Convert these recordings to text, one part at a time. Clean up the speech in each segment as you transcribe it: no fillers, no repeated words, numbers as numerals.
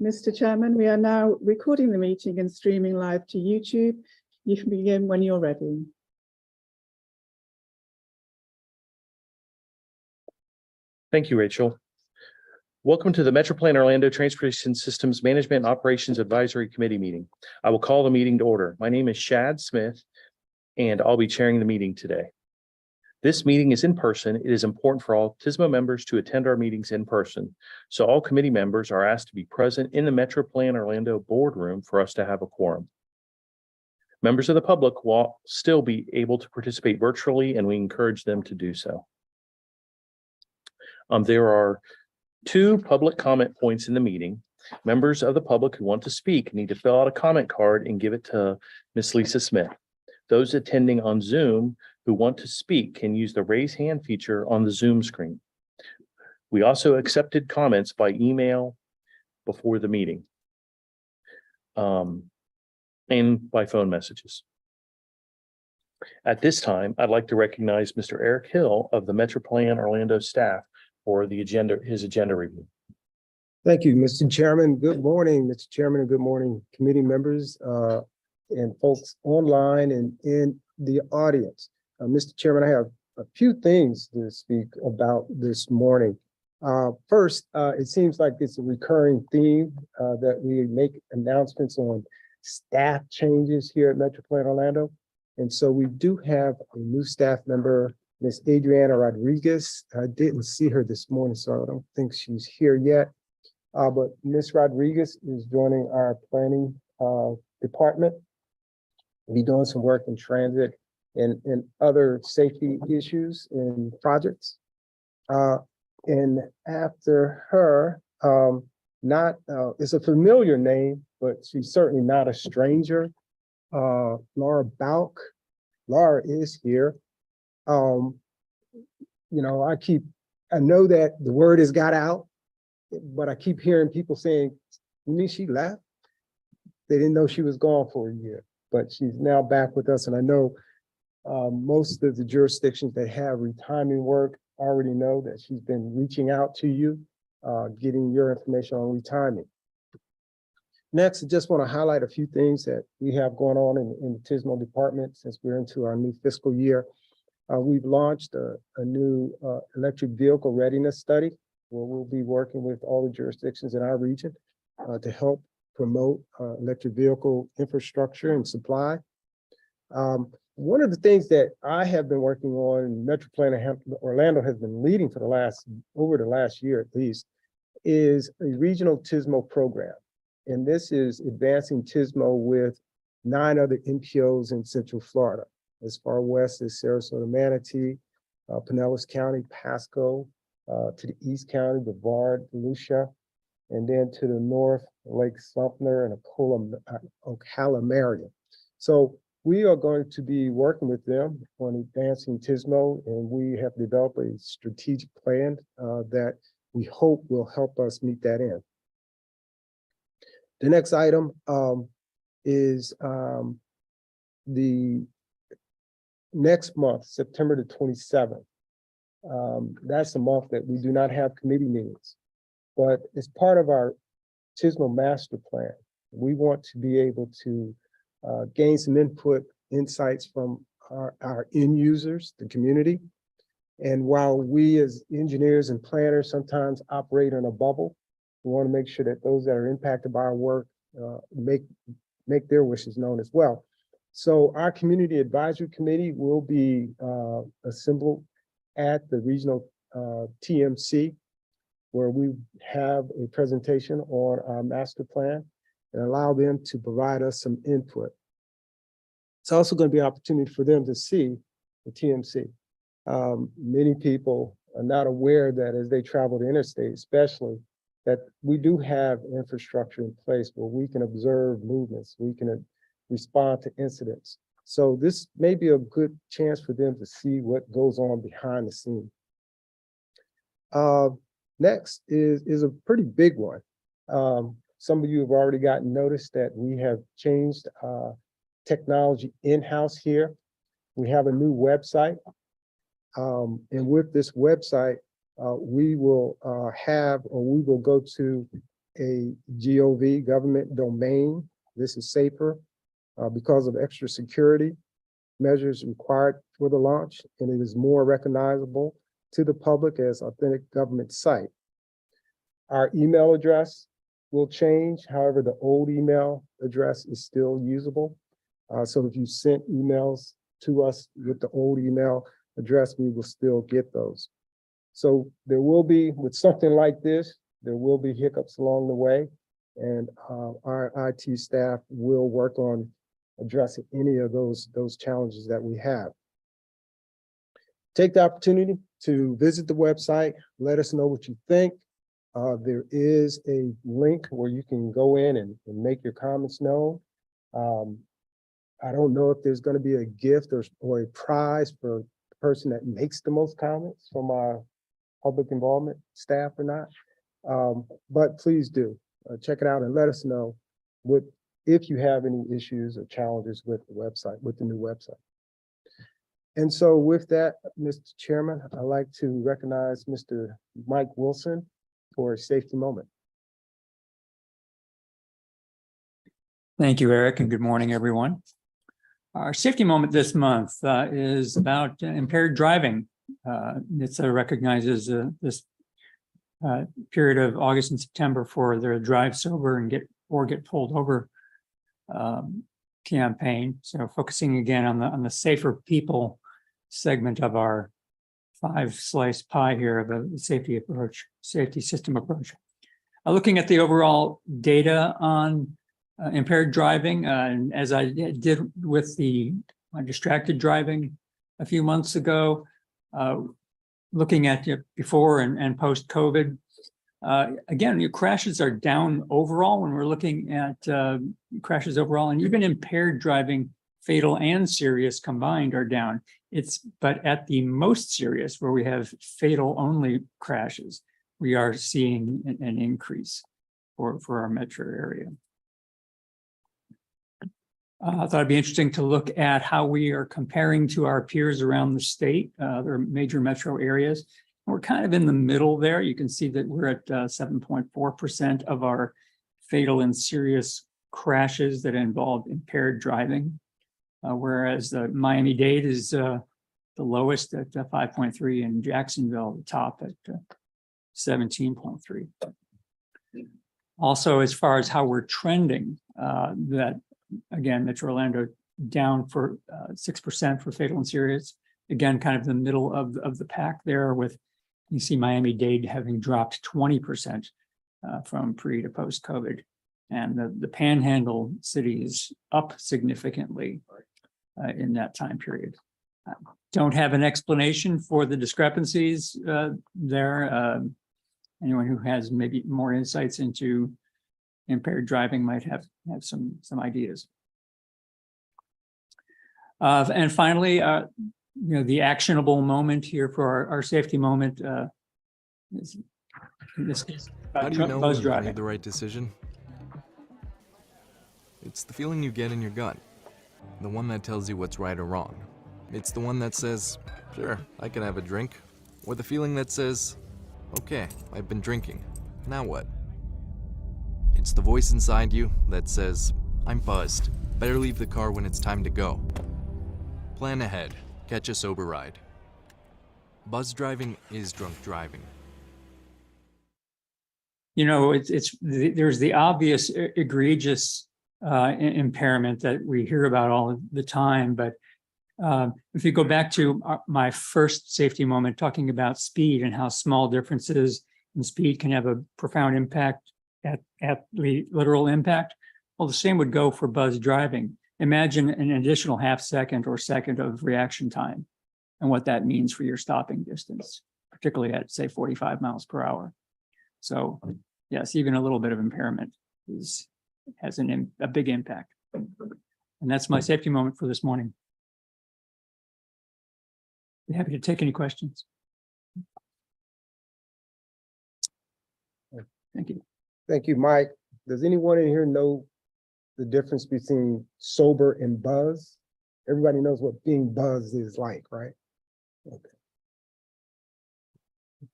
Mr. Chairman, we are now recording the meeting and streaming live to YouTube. You can begin when you're ready. Thank you, Rachel. Welcome to the Metroplan Orlando Transportation Systems Management and Operations Advisory Committee meeting. I will call the meeting to order. My name is Shad Smith, and I'll be chairing the meeting today. This meeting is in person. It is important for all TSMO members to attend our meetings in person. So all committee members are asked to be present in the Metroplan Orlando boardroom for us to have a quorum. Members of the public will still be able to participate virtually, and we encourage them to do so. There are 2 public comment points in the meeting. Members of the public who want to speak need to fill out a comment card and give it to Ms. Lisa Smith. Those attending on Zoom who want to speak can use the raise hand feature on the Zoom screen. We also accepted comments by email before the meeting and by phone messages. At this time, I'd like to recognize Mr. Eric Hill of the Metroplan Orlando staff for his agenda review. Thank you, Mr. Chairman. Good morning, Mr. Chairman, and good morning, committee members and folks online and in the audience. Mr. Chairman, I have a few things to speak about this morning. First, it seems like it's a recurring theme that we make announcements on staff changes here at Metroplan Orlando. And so we do have a new staff member, Ms. Adriana Rodriguez. I didn't see her this morning, so I don't think she's here yet. But Ms. Rodriguez is joining our planning department. We'll be doing some work in transit and other safety issues and projects. And after her, it's a familiar name, but she's certainly not a stranger. Laura Bauk. Laura is here. You know, I know that the word has got out, but I keep hearing people saying, you mean she left? They didn't know she was gone for a year, but she's now back with us. And I know most of the jurisdictions that have retiming work already know that she's been reaching out to you, getting your information on retiming. Next, I just want to highlight a few things that we have going on in the TSMO department since we're into our new fiscal year. We've launched a new electric vehicle readiness study where we'll be working with all the jurisdictions in our region to help promote electric vehicle infrastructure and supply. One of the things that I have been working on, Metroplan Orlando has been leading for over the last year at least, is a regional TSMO program. And this is advancing TSMO with 9 other NPOs in Central Florida, as far west as Sarasota, Manatee, Pinellas County, Pasco, to the east county, Brevard, Volusia, and then to the north, Lake Sumter and Ocala, Marion. So we are going to be working with them on advancing TSMO, and we have developed a strategic plan that we hope will help us meet that end. The next item is the next month, September the 27th. That's a month that we do not have committee meetings, but as part of our TSMO master plan, we want to be able to gain some insights from our end users, the community. And while we as engineers and planners sometimes operate in a bubble, we want to make sure that those that are impacted by our work make their wishes known as well. So our community advisory committee will be assembled at the regional TMC, where we have a presentation on our master plan and allow them to provide us some input. It's also going to be an opportunity for them to see the TMC. Many people are not aware that as they travel the interstate, especially, that we do have infrastructure in place where we can observe movements, we can respond to incidents. So this may be a good chance for them to see what goes on behind the scene. Next is a pretty big one. Some of you have already gotten notice that we have changed technology in-house here. We have a new website. And with this website, we will go to a GOV, government domain. This is safer because of extra security measures required for the launch, and it is more recognizable to the public as authentic government site. Our email address will change. However, the old email address is still usable. So if you sent emails to us with the old email address, we will still get those. So there will be, with something like this, there will be hiccups along the way, and our IT staff will work on addressing any of those challenges that we have. Take the opportunity to visit the website. Let us know what you think. There is a link where you can go in and make your comments known. I don't know if there's going to be a gift or a prize for the person that makes the most comments from our public involvement staff or not. But please do check it out and let us know if you have any issues or challenges with the website, with the new website. And so with that, Mr. Chairman, I'd like to recognize Mr. Mike Wilson for a safety moment. Thank you, Eric, and good morning, everyone. Our safety moment this month is about impaired driving. It recognizes this period of August and September for their Drive Sober and Get Pulled Over campaign. So focusing again on the safer people segment of our 5-slice pie here of a safety system approach. Looking at the overall data on impaired driving, and as I did with the distracted driving a few months ago, looking at before and post COVID, again, your crashes are down overall when we're looking at crashes overall, and even impaired driving, fatal and serious combined, are down. But at the most serious, where we have fatal only crashes, we are seeing an increase for our metro area. I thought it'd be interesting to look at how we are comparing to our peers around the state, their major metro areas. We're kind of in the middle there. You can see that we're at 7.4% of our fatal and serious crashes that involve impaired driving, whereas the Miami-Dade is the lowest at 5.3, and Jacksonville the top at 17.3. Also, as far as how we're trending, that again, Metro Orlando down for 6% for fatal and serious. Again, kind of the middle of the pack there, with you see Miami-Dade having dropped 20% from pre to post COVID, and the Panhandle cities up significantly in that time period. Don't have an explanation for the discrepancies there. Anyone who has maybe more insights into impaired driving might have some ideas. And finally, the actionable moment here for our safety moment is in this case How do you know buzz when you driving. made the right decision? It's the feeling you get in your gut, the one that tells you what's right or wrong. It's the one that says, sure, I can have a drink, or the feeling that says, okay, I've been drinking, now what? It's the voice inside you that says, I'm buzzed, better leave the car when it's time to go. Plan ahead, catch a sober ride. Buzz driving is drunk driving. There's the obvious egregious impairment that we hear about all the time, but if you go back to my first safety moment, talking about speed and how small differences in speed can have a profound impact at the literal impact, well, the same would go for buzz driving. Imagine an additional half second or second of reaction time and what that means for your stopping distance, particularly at, say, 45 miles per hour. So yes, even a little bit of impairment has a big impact. And that's my safety moment for this morning. Be happy to take any questions. Thank you. Thank you, Mike. Does anyone in here know the difference between sober and buzz? Everybody knows what being buzzed is like, right?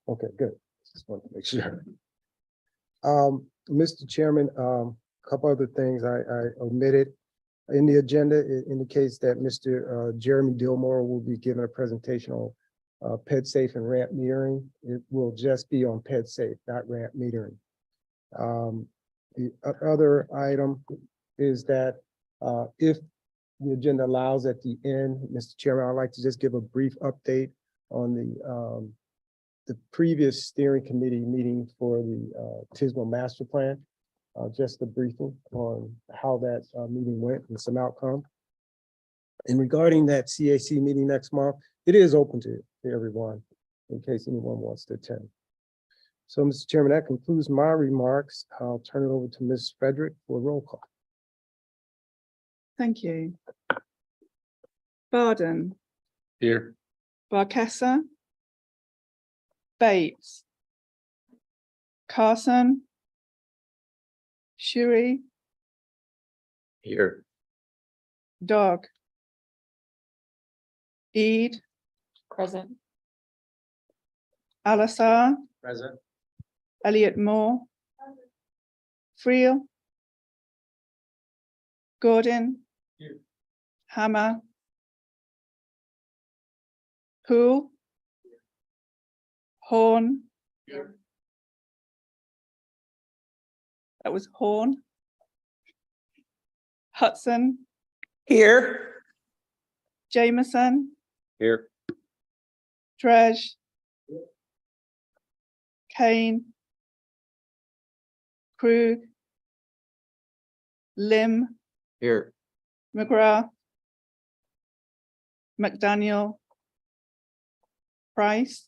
Okay, good. Just wanted to make sure. Mr. Chairman, a couple other things I omitted. In the agenda, it indicates that Mr. Jeremy Dillmore will be giving a presentation on PedSafe and ramp metering. It will just be on PedSafe, not ramp metering. The other item is that if the agenda allows at the end, Mr. Chairman, I'd like to just give a brief update on the previous steering committee meeting for the TSMO master plan. Just a briefing on how that meeting went and some outcome. And regarding that CAC meeting next month, it is open to everyone in case anyone wants to attend. So, Mr. Chairman, that concludes my remarks. I'll turn it over to Ms. Frederick for a roll call. Thank you. Barden, Here. Barkessa, Bates, Carson, Shuri, Here. Dog, Eid, Present. Alasar, Present. Elliot Moore, Friel, Gordon, Here. Hammer, Poole, Horn. Here. That was Horn. Hudson, Here. Jameson, Here. Dredge, Kane, Krug, Lim, Here. McGrath, McDaniel, Price,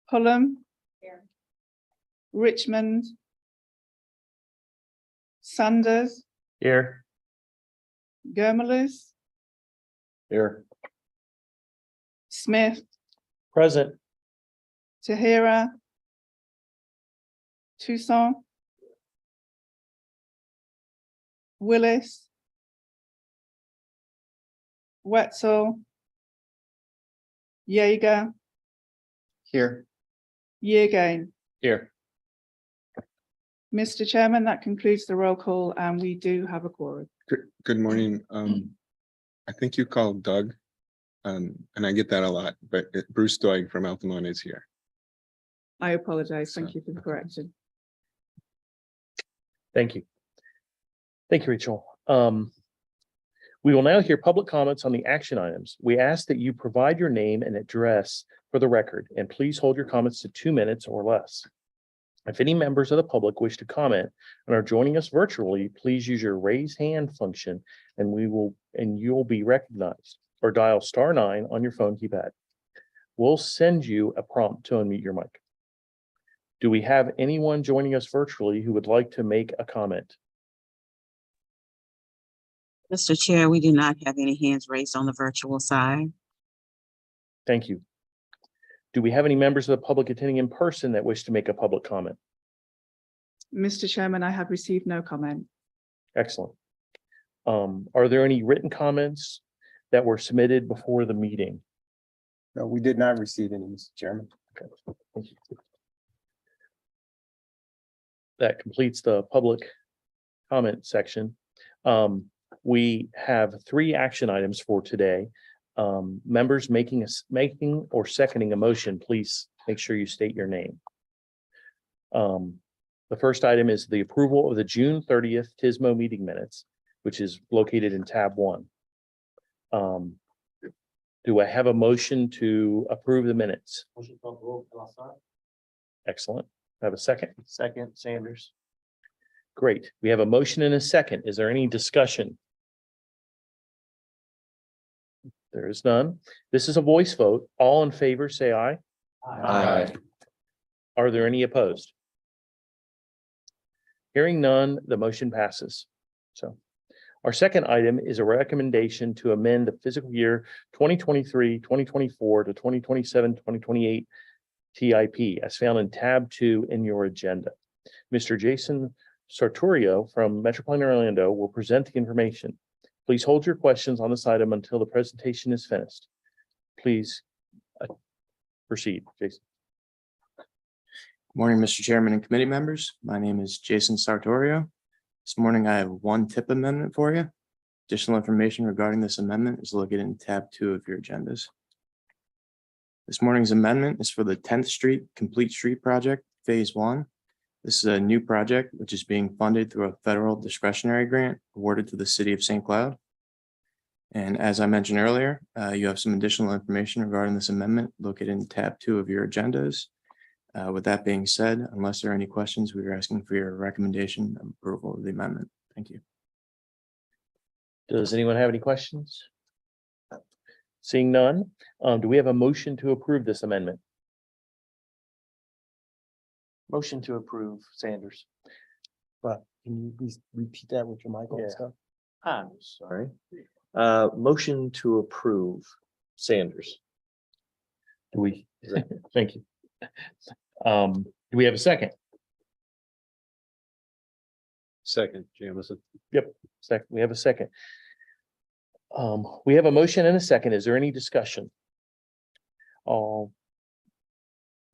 Pullum, Richmond, Sanders, Here. Germelus, Here. Smith, Present. Tahira, Toussaint, Willis, Wetzel, Jaeger, Here. Yeargain. Here. Mr. Chairman, that concludes the roll call and we do have a quorum. Good morning. I think you called Doug. And I get that a lot, but Bruce Doig from Altamont is here. I apologize. Thank you for the correction. Thank you. Thank you, Rachel. We will now hear public comments on the action items. We ask that you provide your name and address for the record, and please hold your comments to 2 minutes or less. If any members of the public wish to comment and are joining us virtually, please use your raise hand function and you'll be recognized, or dial *9 on your phone keypad. We'll send you a prompt to unmute your mic. Do we have anyone joining us virtually who would like to make a comment? Mr. Chair, we do not have any hands raised on the virtual side. Thank you. Do we have any members of the public attending in person that wish to make a public comment? Mr. Chairman, I have received no comment. Excellent. Are there any written comments that were submitted before the meeting? No, we did not receive any, Mr. Chairman. Okay, thank you. That completes the public comment section. We have 3 action items for today. Members making or seconding a motion, please make sure you state your name. The first item is the approval of the June 30th TSMO meeting minutes, which is located in tab 1. Do I have a motion to approve the minutes? Excellent. I have a second. Second, Sanders. Great. We have a motion and a second. Is there any discussion? There is none. This is a voice vote. All in favor, say aye. Aye. Are there any opposed? Hearing none, the motion passes. So our second item is a recommendation to amend the fiscal year 2023, 2024 to 2027, 2028 TIP as found in tab 2 in your agenda. Mr. Jason Sartorio from Metropolitan Orlando will present the information. Please hold your questions on this item until the presentation is finished. Please proceed, Jason. Morning, Mr. Chairman and committee members. My name is Jason Sartorio. This morning, I have one tip amendment for you. Additional information regarding this amendment is located in tab 2 of your agendas. This morning's amendment is for the 10th Street Complete Street Project, Phase 1. This is a new project which is being funded through a federal discretionary grant awarded to the city of St. Cloud. And as I mentioned earlier, you have some additional information regarding this amendment located in tab 2 of your agendas. With that being said, unless there are any questions, we are asking for your recommendation of approval of the amendment. Thank you. Does anyone have any questions? Seeing none, do we have a motion to approve this amendment? Motion to approve, Sanders. But can you please repeat that with your mic on and stuff? I'm sorry. Motion to approve, Sanders. Do we? Thank you. Do we have a second? Second, Jamison. Yep, second. We have a second. We have a motion and a second. Is there any discussion? All.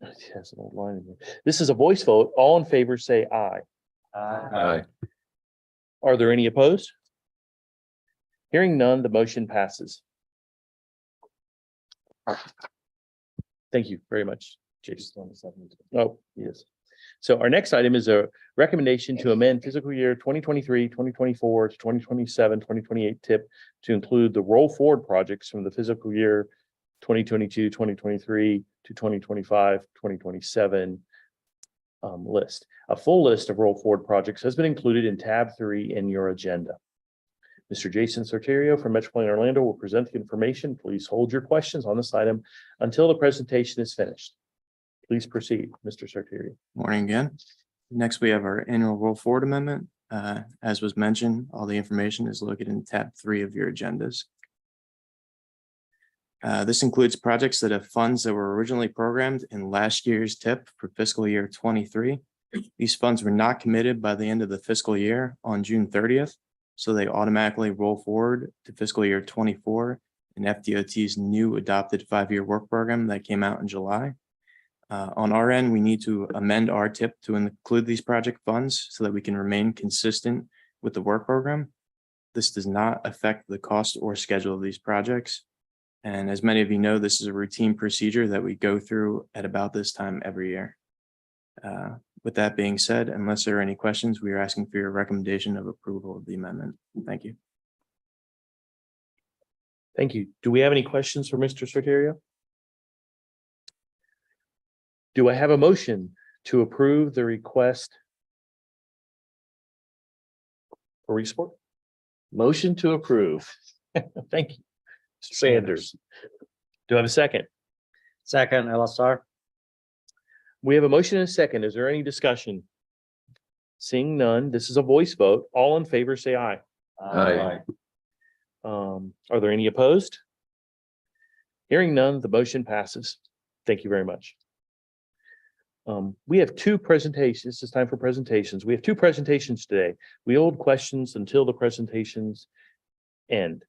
It has an old line in here. This is a voice vote. All in favor, say aye. Aye. Are there any opposed? Hearing none, the motion passes. Thank you very much, Jason. Oh, yes. So our next item is a recommendation to amend fiscal year 2023, 2024 to 2027, 2028 tip to include the roll forward projects from the fiscal year 2022, 2023 to 2025, 2027 list. A full list of roll forward projects has been included in tab 3 in your agenda. Mr. Jason Sartorio from Metropolitan Orlando will present the information. Please hold your questions on this item until the presentation is finished. Please proceed, Mr. Sartorio. Morning again. Next, we have our annual roll forward amendment. As was mentioned, all the information is located in tab 3 of your agendas. This includes projects that have funds that were originally programmed in last year's tip for fiscal year 23. These funds were not committed by the end of the fiscal year on June 30th, so they automatically roll forward to fiscal year 24 and FDOT's new adopted 5-year work program that came out in July. On our end, we need to amend our tip to include these project funds so that we can remain consistent with the work program. This does not affect the cost or schedule of these projects. And as many of you know, this is a routine procedure that we go through at about this time every year. With that being said, unless there are any questions, we are asking for your recommendation of approval of the amendment. Thank you. Thank you. Do we have any questions for Mr. Sartorio? Do I have a motion to approve the request for re-support? Motion to approve. Thank you. Mr. Sanders. Do I have a second? Second, LSR. We have a motion and a second. Is there any discussion? Seeing none, this is a voice vote. All in favor, say aye. Aye. Are there any opposed? Hearing none, the motion passes. Thank you very much. We have two presentations. It's time for presentations. We have two presentations today. We hold questions until the presentations end.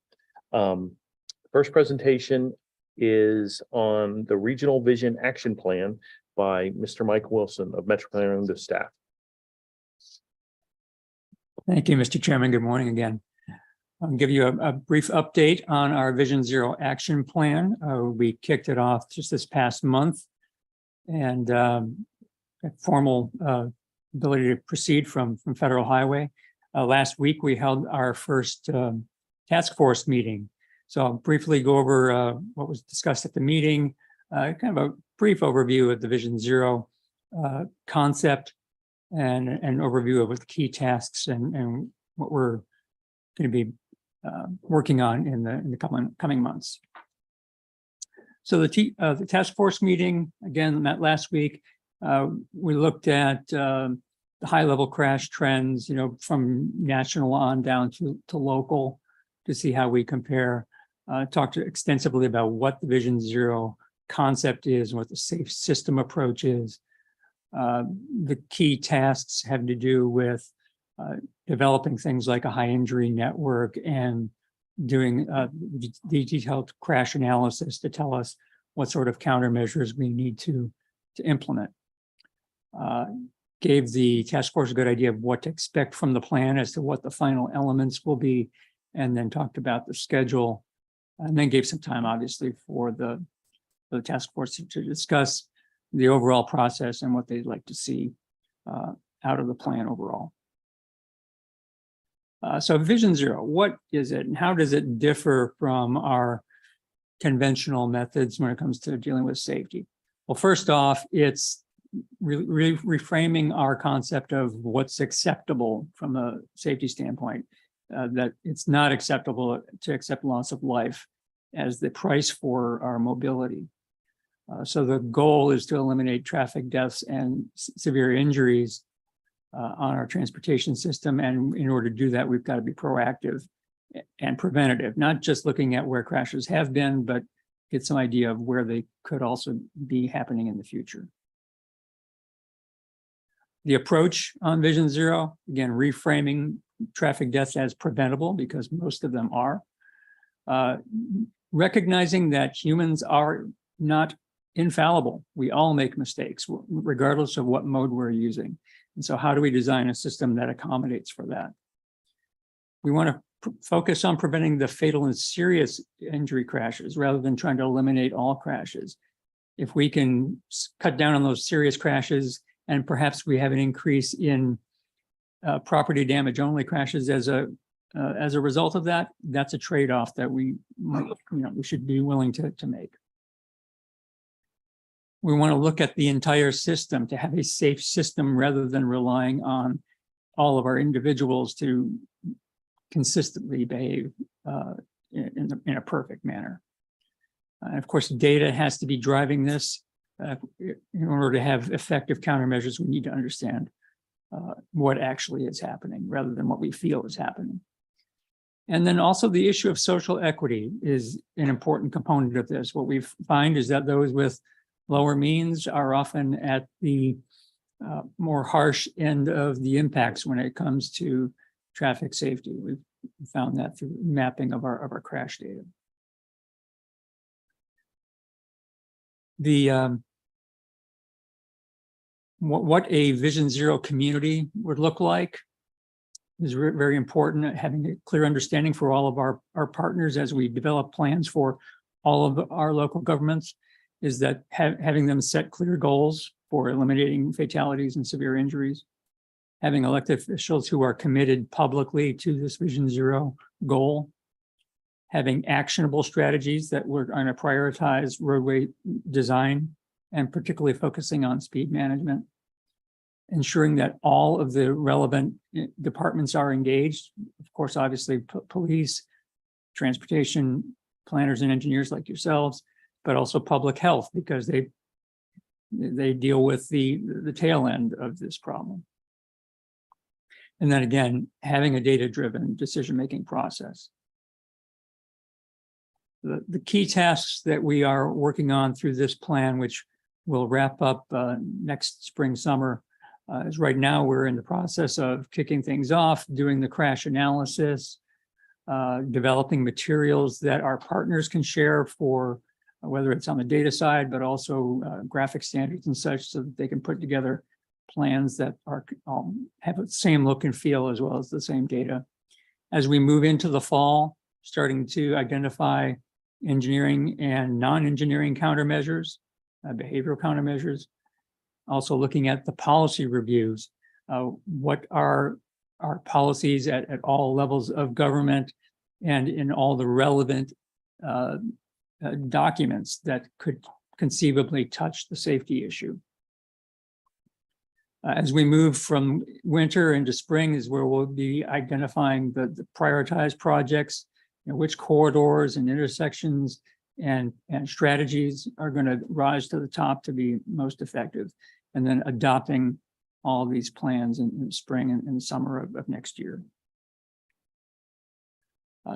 First presentation is on the Regional Vision Action Plan by Mr. Mike Wilson of Metropolitan Orlando staff. Thank you, Mr. Chairman. Good morning again. I'll give you a brief update on our Vision Zero action plan. We kicked it off just this past month and formal ability to proceed from Federal Highway. Last week, we held our first task force meeting. So I'll briefly go over what was discussed at the meeting, kind of a brief overview of the Vision Zero concept and an overview of what the key tasks and what we're going to be working on in the coming months. So the task force meeting, again, met last week. We looked at the high-level crash trends, from national on down to local to see how we compare. Talked extensively about what the Vision Zero concept is, what the safe system approach is. The key tasks have to do with developing things like a high injury network and doing the detailed crash analysis to tell us what sort of countermeasures we need to implement. gave the task force a good idea of what to expect from the plan as to what the final elements will be, and then talked about the schedule, and then gave some time, obviously, for the task force to discuss the overall process and what they'd like to see out of the plan overall. So Vision Zero, what is it and how does it differ from our conventional methods when it comes to dealing with safety? Well, first off, it's reframing our concept of what's acceptable from a safety standpoint, that it's not acceptable to accept loss of life as the price for our mobility. So the goal is to eliminate traffic deaths and severe injuries on our transportation system. And in order to do that, we've got to be proactive and preventative, not just looking at where crashes have been, but get some idea of where they could also be happening in the future. The approach on Vision Zero, again, reframing traffic deaths as preventable because most of them are. Recognizing that humans are not infallible. We all make mistakes, regardless of what mode we're using. And so how do we design a system that accommodates for that? We want to focus on preventing the fatal and serious injury crashes rather than trying to eliminate all crashes. If we can cut down on those serious crashes, and perhaps we have an increase in property damage only crashes as a result of that, that's a trade-off that we should be willing to make. We want to look at the entire system to have a safe system rather than relying on all of our individuals to consistently behave in a perfect manner. And of course, data has to be driving this. In order to have effective countermeasures, we need to understand what actually is happening rather than what we feel is happening. And then also the issue of social equity is an important component of this. What we find is that those with lower means are often at the more harsh end of the impacts when it comes to traffic safety. We've found that through mapping of our crash data. What a Vision Zero community would look like is very important. Having a clear understanding for all of our partners as we develop plans for all of our local governments is that having them set clear goals for eliminating fatalities and severe injuries, having elected officials who are committed publicly to this Vision Zero goal, having actionable strategies that we're going to prioritize roadway design and particularly focusing on speed management, ensuring that all of the relevant departments are engaged. Of course, obviously, police, transportation planners and engineers like yourselves, but also public health, because they deal with the tail end of this problem. And then again, having a data-driven decision-making process. The key tasks that we are working on through this plan, which will wrap up next spring, summer, is right now we're in the process of kicking things off, doing the crash analysis, developing materials that our partners can share for whether it's on the data side, but also graphic standards and such, so that they can put together plans that are have the same look and feel as well as the same data. As we move into the fall, starting to identify engineering and non-engineering countermeasures, behavioral countermeasures. Also looking at the policy reviews. What are our policies at all levels of government and in all the relevant documents that could conceivably touch the safety issue. As we move from winter into spring is where we'll be identifying the prioritized projects, which corridors and intersections and strategies are going to rise to the top to be most effective, and then adopting all these plans in spring and summer of next year.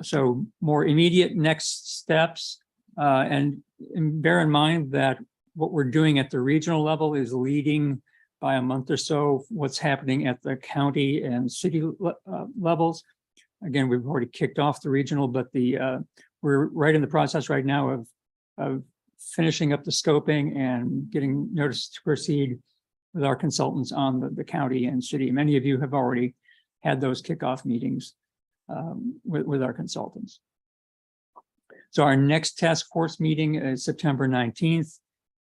So more immediate next steps, and bear in mind that what we're doing at the regional level is leading by a month or so what's happening at the county and city levels. Again, we've already kicked off the regional, but we're right in the process right now of finishing up the scoping and getting notice to proceed with our consultants on the county and city. Many of you have already had those kickoff meetings with our consultants. So our next task force meeting is September 19th,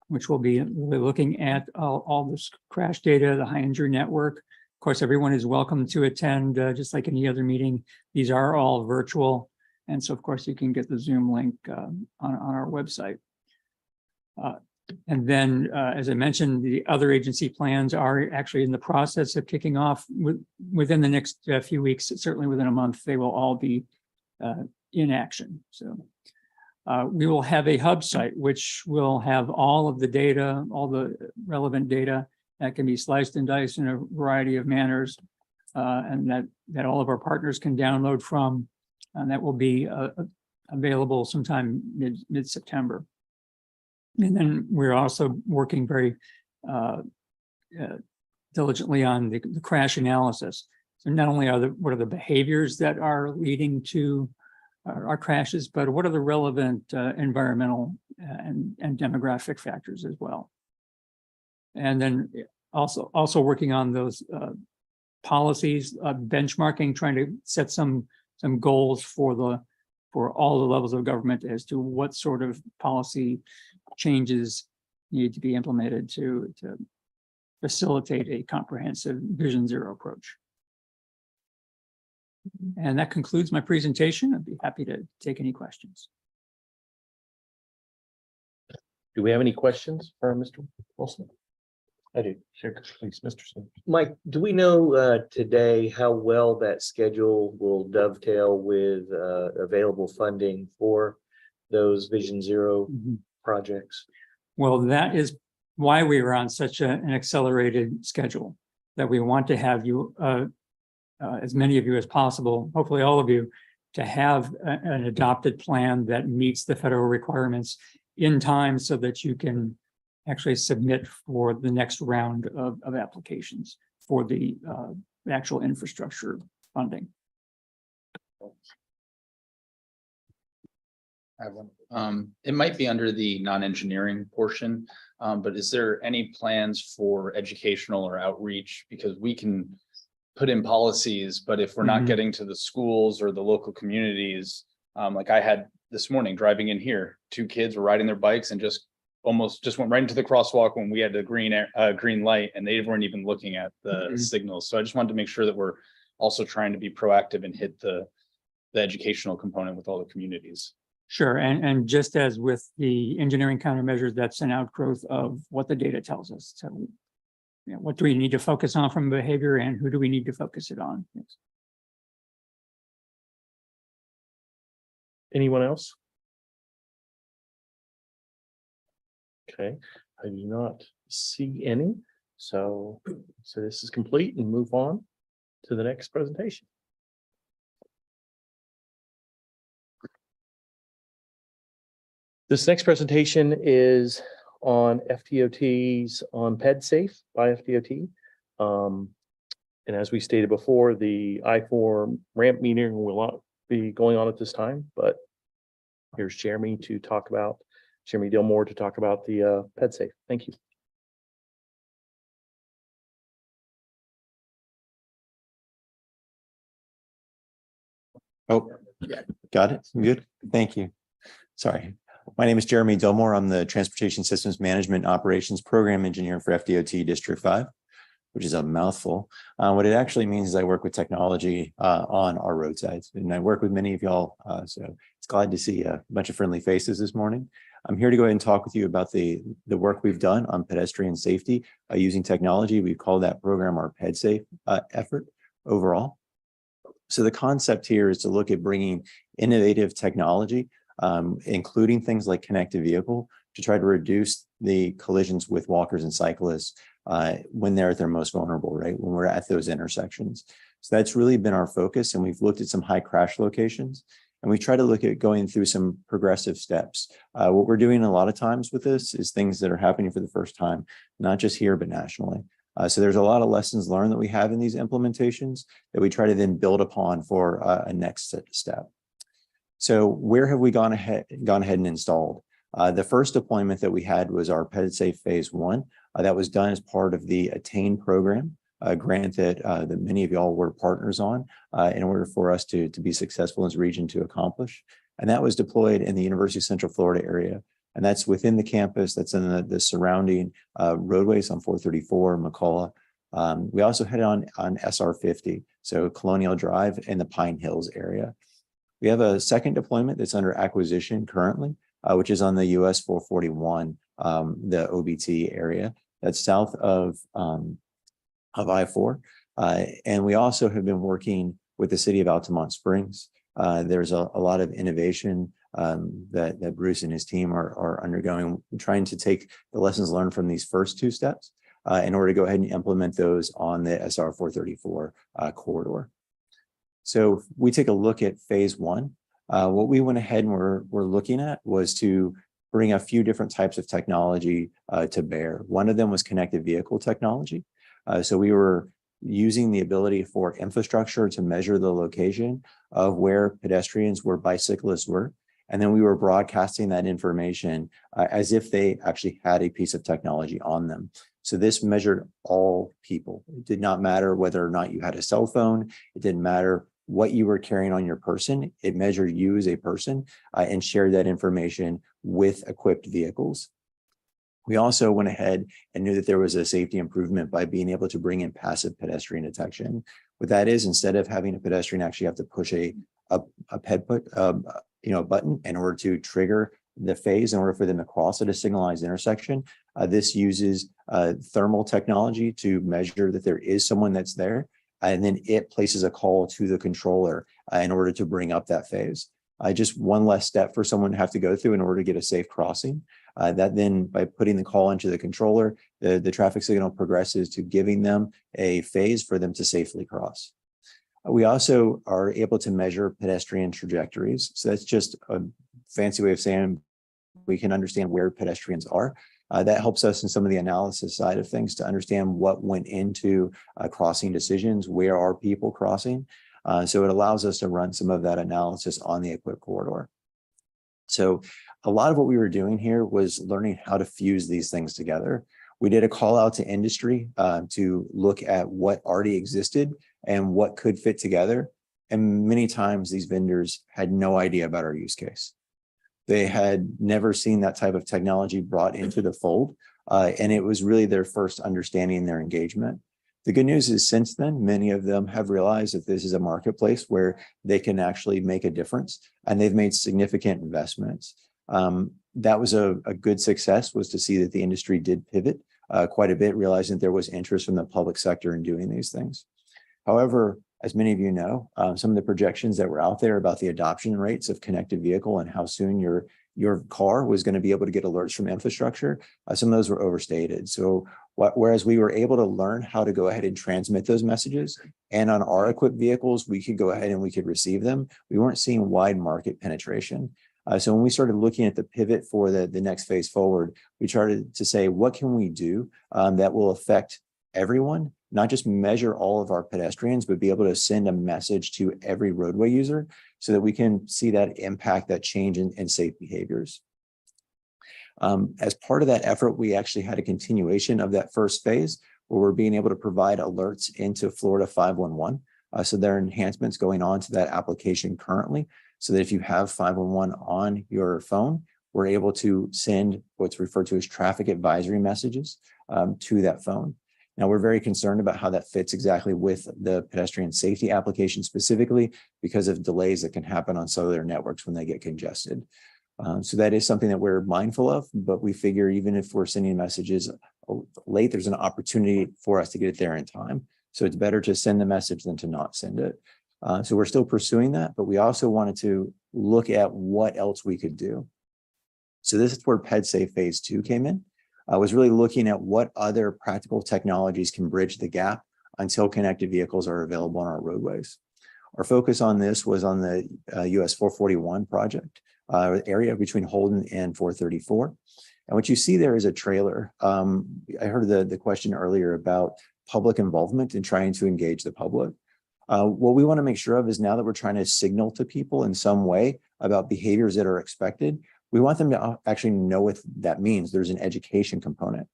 which will be looking at all this crash data, the high injury network. Of course, everyone is welcome to attend, just like any other meeting. These are all virtual. And so, of course, you can get the Zoom link on our website. And then, as I mentioned, the other agency plans are actually in the process of kicking off within the next few weeks. Certainly within a month, they will all be in action. So we will have a hub site, which will have all of the data, all the relevant data that can be sliced and diced in a variety of manners, and that all of our partners can download from, and that will be available sometime mid-September. And then we're also working very diligently on the crash analysis. So not only what are the behaviors that are leading to our crashes, but what are the relevant environmental and demographic factors as well. And then also working on those policies, benchmarking, trying to set some goals for all the levels of government as to what sort of policy changes need to be implemented to facilitate a comprehensive Vision Zero approach. And that concludes my presentation. I'd be happy to take any questions. Do we have any questions for Mr. Wilson? I do. Sure, please, Mr. Smith. Mike, do we know today how well that schedule will dovetail with available funding for those Vision Zero projects? Well, that is why we were on such an accelerated schedule, that we want to have you, as many of you as possible, hopefully all of you, to have an adopted plan that meets the federal requirements in time so that you can actually submit for the next round of applications for the actual infrastructure funding. I have one. It might be under the non-engineering portion, but is there any plans for educational or outreach? Because we can put in policies, but if we're not getting to the schools or the local communities, like I had this morning driving in here, 2 kids were riding their bikes and just went right into the crosswalk when we had the green light, and they weren't even looking at the signals. So I just wanted to make sure that we're also trying to be proactive and hit the educational component with all the communities. Sure, and just as with the engineering countermeasures, that's an outgrowth of what the data tells us. So, you know, what do we need to focus on from behavior, and who do we need to focus it on? Yes. Anyone else? Okay, I do not see any. So this is complete, and move on to the next presentation. This next presentation is on FDOT's on PedSafe by FDOT. And as we stated before, the I-4 ramp meeting will not be going on at this time, but here's Jeremy Dillmore to talk about the PedSafe. Thank you. Oh, got it. Good. Thank you. Sorry. My name is Jeremy Dillmore. I'm the Transportation Systems Management Operations Program Engineer for FDOT District 5, which is a mouthful. What it actually means is I work with technology on our roadsides, and I work with many of y'all. So it's glad to see a bunch of friendly faces this morning. I'm here to go ahead and talk with you about the work we've done on pedestrian safety using technology. We call that program our PedSafe effort overall. So the concept here is to look at bringing innovative technology, including things like connected vehicle, to try to reduce the collisions with walkers and cyclists when they're at their most vulnerable, right? When we're at those intersections. So that's really been our focus. And we've looked at some high crash locations, and we try to look at going through some progressive steps. What we're doing a lot of times with this is things that are happening for the first time, not just here, but nationally. So there's a lot of lessons learned that we have in these implementations that we try to then build upon for a next step. So where have we gone ahead and installed? The first deployment that we had was our PedSafe Phase 1. That was done as part of the ATTAIN program, a grant that many of y'all were partners on in order for us to be successful in this region to accomplish. And that was deployed in the University of Central Florida area. And that's within the campus, that's in the surrounding roadways on 434, McCullough. We also had it on SR 50, so Colonial Drive in the Pine Hills area. We have a second deployment that's under acquisition currently, which is on the US 441, the OBT area. That's south of I-4. And we also have been working with the city of Altamont Springs. There's a lot of innovation that Bruce and his team are undergoing, trying to take the lessons learned from these first two steps in order to go ahead and implement those on the SR 434 corridor. So we take a look at Phase 1. What we went ahead and we're looking at was to bring a few different types of technology to bear. One of them was connected vehicle technology. So we were using the ability for infrastructure to measure the location of where pedestrians, where bicyclists were. And then we were broadcasting that information as if they actually had a piece of technology on them. So this measured all people. It did not matter whether or not you had a cell phone. It didn't matter what you were carrying on your person. It measured you as a person and shared that information with equipped vehicles. We also went ahead and knew that there was a safety improvement by being able to bring in passive pedestrian detection. What that is, instead of having a pedestrian actually have to push a button in order to trigger the phase in order for them to cross at a signalized intersection, this uses thermal technology to measure that there is someone that's there, and then it places a call to the controller in order to bring up that phase. Just one less step for someone to have to go through in order to get a safe crossing. That then, by putting the call into the controller, the traffic signal progresses to giving them a phase for them to safely cross. We also are able to measure pedestrian trajectories. So that's just a fancy way of saying we can understand where pedestrians are. That helps us in some of the analysis side of things to understand what went into crossing decisions, where are people crossing. So it allows us to run some of that analysis on the equipped corridor. So a lot of what we were doing here was learning how to fuse these things together. We did a call out to industry to look at what already existed and what could fit together. And many times these vendors had no idea about our use case. They had never seen that type of technology brought into the fold. And it was really their first understanding their engagement. The good news is since then, many of them have realized that this is a marketplace where they can actually make a difference, and they've made significant investments. That was a good success, was to see that the industry did pivot quite a bit, realizing that there was interest from the public sector in doing these things. However, as many of you know, some of the projections that were out there about the adoption rates of connected vehicle and how soon your car was going to be able to get alerts from infrastructure, some of those were overstated. So whereas we were able to learn how to go ahead and transmit those messages, and on our equipped vehicles, we could go ahead and we could receive them, we weren't seeing wide market penetration. So when we started looking at the pivot for the next phase forward, we started to say, what can we do that will affect everyone, not just measure all of our pedestrians, but be able to send a message to every roadway user so that we can see that impact, that change in safe behaviors. As part of that effort, we actually had a continuation of that first phase where we're being able to provide alerts into Florida 511. So there are enhancements going on to that application currently, so that if you have 511 on your phone, we're able to send what's referred to as traffic advisory messages to that phone. Now, we're very concerned about how that fits exactly with the pedestrian safety application specifically because of delays that can happen on cellular networks when they get congested. So that is something that we're mindful of, but we figure even if we're sending messages late, there's an opportunity for us to get it there in time. So it's better to send the message than to not send it. So we're still pursuing that, but we also wanted to look at what else we could do. So this is where PedSafe Phase 2 came in. I was really looking at what other practical technologies can bridge the gap until connected vehicles are available on our roadways. Our focus on this was on the US 441 project area between Holden and 434. And what you see there is a trailer. I heard the question earlier about public involvement and trying to engage the public. What we want to make sure of is now that we're trying to signal to people in some way about behaviors that are expected, We want them to actually know what that means. There's an education component.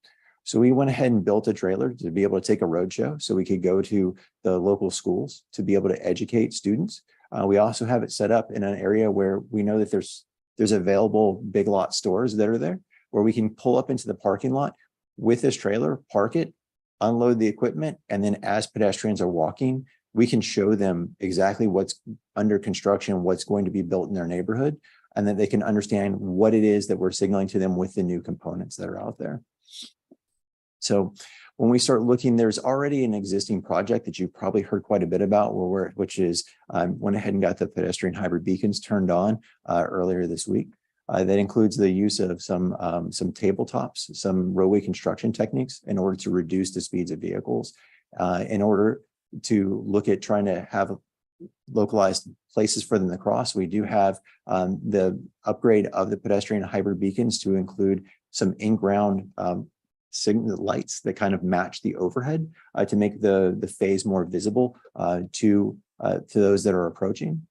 So we went ahead and built a trailer to be able to take a road show so we could go to the local schools to be able to educate students. We also have it set up in an area where we know that there's available big lot stores that are there, where we can pull up into the parking lot with this trailer, park it, unload the equipment, and then as pedestrians are walking, we can show them exactly what's under construction, what's going to be built in their neighborhood, and that they can understand what it is that we're signaling to them with the new components that are out there. So when we start looking, there's already an existing project that you've probably heard quite a bit about, which is went ahead and got the pedestrian hybrid beacons turned on earlier this week. That includes the use of some tabletops, some roadway construction techniques in order to reduce the speeds of vehicles, in order to look at trying to have localized places for them to cross. We do have the upgrade of the pedestrian hybrid beacons to include some in-ground signal lights that kind of match the overhead to make the phase more visible to those that are approaching.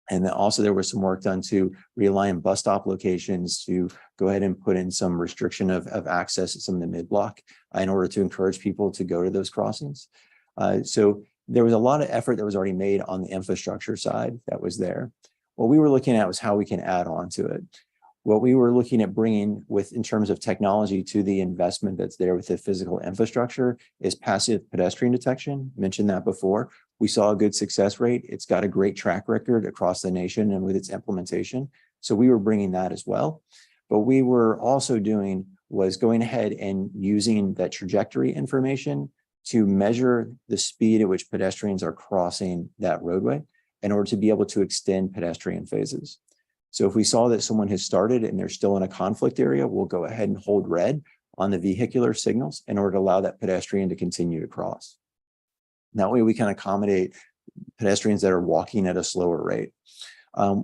And then also there was some work done to realign bus stop locations to go ahead and put in some restriction of access at some of the mid-block in order to encourage people to go to those crossings. So there was a lot of effort that was already made on the infrastructure side that was there. What we were looking at was how we can add on to it. What we were looking at bringing in terms of technology to the investment that's there with the physical infrastructure is passive pedestrian detection. Mentioned that before. We saw a good success rate. It's got a great track record across the nation and with its implementation. So we were bringing that as well. But we were also doing was going ahead and using that trajectory information to measure the speed at which pedestrians are crossing that roadway in order to be able to extend pedestrian phases. So if we saw that someone has started and they're still in a conflict area, we'll go ahead and hold red on the vehicular signals in order to allow that pedestrian to continue to cross. That way we can accommodate pedestrians that are walking at a slower rate.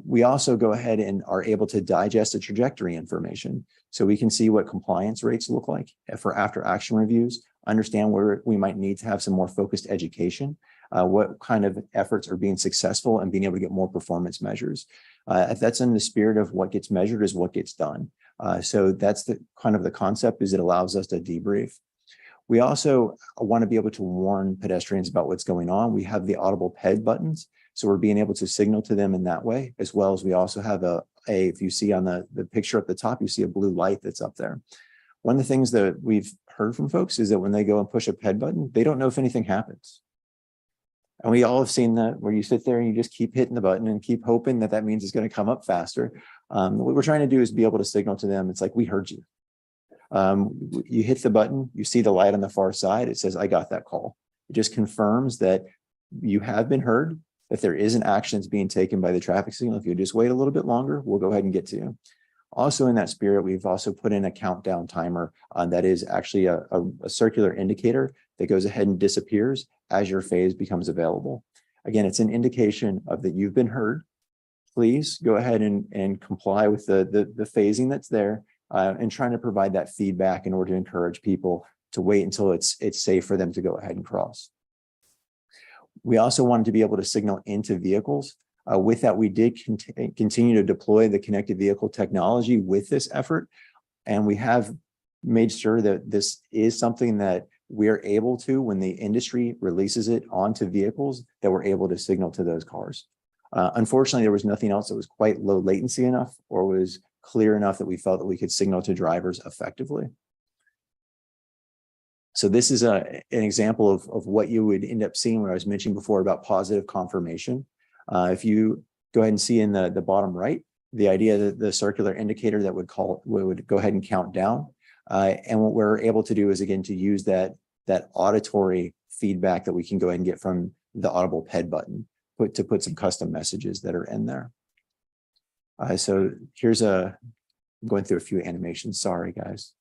We also go ahead and are able to digest the trajectory information. So we can see what compliance rates look like for after action reviews, understand where we might need to have some more focused education, what kind of efforts are being successful and being able to get more performance measures. If that's in the spirit of what gets measured is what gets done. So that's the kind of the concept is it allows us to debrief. We also want to be able to warn pedestrians about what's going on. We have the audible PED buttons. So we're being able to signal to them in that way, as well as we also have if you see on the picture at the top, you see a blue light that's up there. One of the things that we've heard from folks is that when they go and push a PED button, they don't know if anything happens. And we all have seen that where you sit there and you just keep hitting the button and keep hoping that means it's going to come up faster. What we're trying to do is be able to signal to them. It's like, we heard you. You hit the button, you see the light on the far side. It says, I got that call. It just confirms that you have been heard, that there is an action that's being taken by the traffic signal. If you just wait a little bit longer, we'll go ahead and get to you. Also in that spirit, we've also put in a countdown timer that is actually a circular indicator that goes ahead and disappears as your phase becomes available. Again, it's an indication of that you've been heard. Please go ahead and comply with the phasing that's there and trying to provide that feedback in order to encourage people to wait until it's safe for them to go ahead and cross. We also wanted to be able to signal into vehicles. With that, we did continue to deploy the connected vehicle technology with this effort. And we have made sure that this is something that we're able to, when the industry releases it onto vehicles, that we're able to signal to those cars. Unfortunately, there was nothing else that was quite low latency enough or was clear enough that we felt that we could signal to drivers effectively. So this is an example of what you would end up seeing when I was mentioning before about positive confirmation. If you go ahead and see in the bottom right, the idea that the circular indicator that would go ahead and count down. And what we're able to do is, again, to use that auditory feedback that we can go ahead and get from the audible PED button, to put some custom messages that are in there. So here's I'm going through a few animations. Sorry, guys.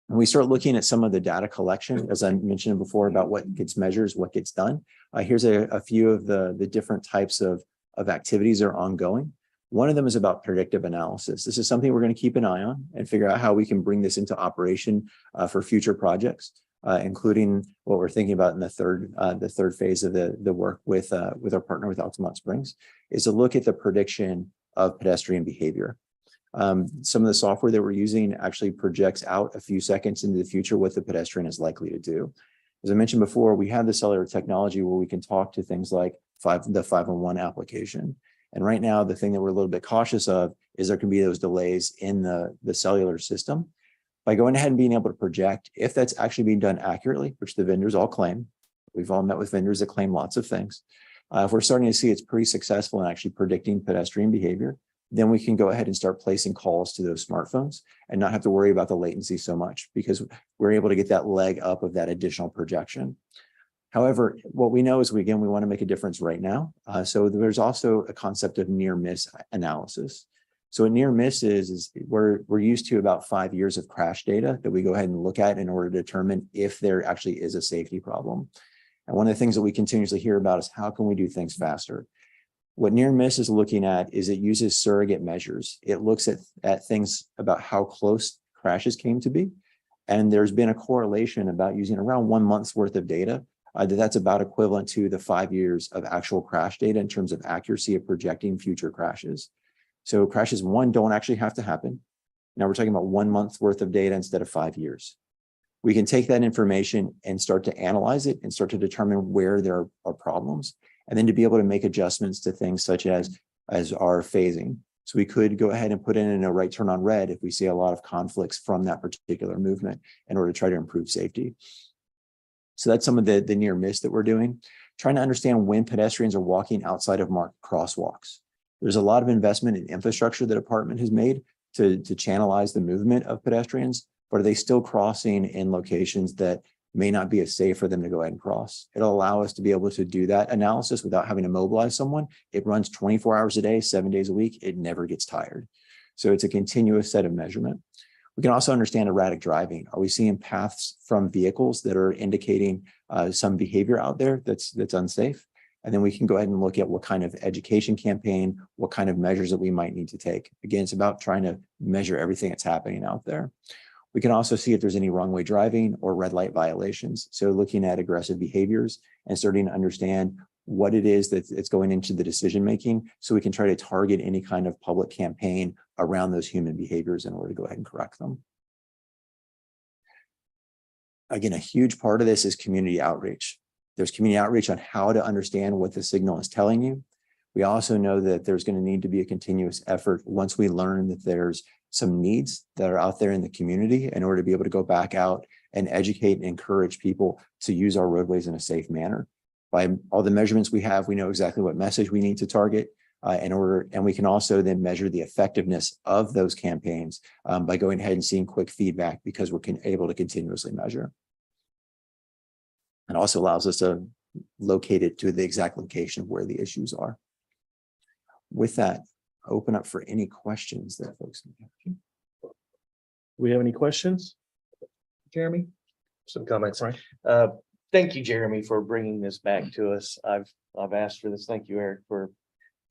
When we start looking at some of the data collection, as I mentioned before, about what gets measured, what gets done. Here's a few of the different types of activities that are ongoing. One of them is about predictive analysis. This is something we're going to keep an eye on and figure out how we can bring this into operation for future projects, including what we're thinking about in the third phase of the work with our partner with Altamont Springs, is to look at the prediction of pedestrian behavior. Some of the software that we're using actually projects out a few seconds into the future what the pedestrian is likely to do. As I mentioned before, we have the cellular technology where we can talk to things like the 511 application. And right now, the thing that we're a little bit cautious of is there can be those delays in the cellular system. By going ahead and being able to project, if that's actually being done accurately, which the vendors all claim, we've all met with vendors that claim lots of things. If we're starting to see it's pretty successful in actually predicting pedestrian behavior, then we can go ahead and start placing calls to those smartphones and not have to worry about the latency so much because we're able to get that leg up of that additional projection. However, what we know is we want to make a difference right now. So there's also a concept of near miss analysis. So a near miss is we're used to about 5 years of crash data that we go ahead and look at in order to determine if there actually is a safety problem. And one of the things that we continuously hear about is how can we do things faster? What near miss is looking at is it uses surrogate measures. It looks at things about how close crashes came to be. And there's been a correlation about using around 1 month's worth of data. That's about equivalent to the 5 years of actual crash data in terms of accuracy of projecting future crashes. So crashes, one, don't actually have to happen. Now we're talking about 1 month's worth of data instead of 5 years. We can take that information and start to analyze it and start to determine where there are problems, and then to be able to make adjustments to things such as our phasing. So we could go ahead and put in a right turn on red if we see a lot of conflicts from that particular movement in order to try to improve safety. So that's some of the near miss that we're doing, trying to understand when pedestrians are walking outside of marked crosswalks. There's a lot of investment in infrastructure the department has made to channelize the movement of pedestrians, but are they still crossing in locations that may not be as safe for them to go ahead and cross? It'll allow us to be able to do that analysis without having to mobilize someone. It runs 24 hours a day, 7 days a week. It never gets tired. So it's a continuous set of measurement. We can also understand erratic driving. Are we seeing paths from vehicles that are indicating some behavior out there that's unsafe? And then we can go ahead and look at what kind of education campaign, what kind of measures that we might need to take. Again, it's about trying to measure everything that's happening out there. We can also see if there's any wrong way driving or red light violations. So looking at aggressive behaviors and starting to understand what it is that's going into the decision making, so we can try to target any kind of public campaign around those human behaviors in order to go ahead and correct them. Again, a huge part of this is community outreach. There's community outreach on how to understand what the signal is telling you. We also know that there's going to need to be a continuous effort once we learn that there's some needs that are out there in the community in order to be able to go back out and educate and encourage people to use our roadways in a safe manner. By all the measurements we have, we know exactly what message we need to target and we can also then measure the effectiveness of those campaigns by going ahead and seeing quick feedback because we're able to continuously measure. It also allows us to locate it to the exact location of where the issues are. With that, open up for any questions that folks may have. Do we have any questions? Jeremy? Some comments. Right. Thank you, Jeremy, for bringing this back to us. I've asked for this. Thank you, Eric, for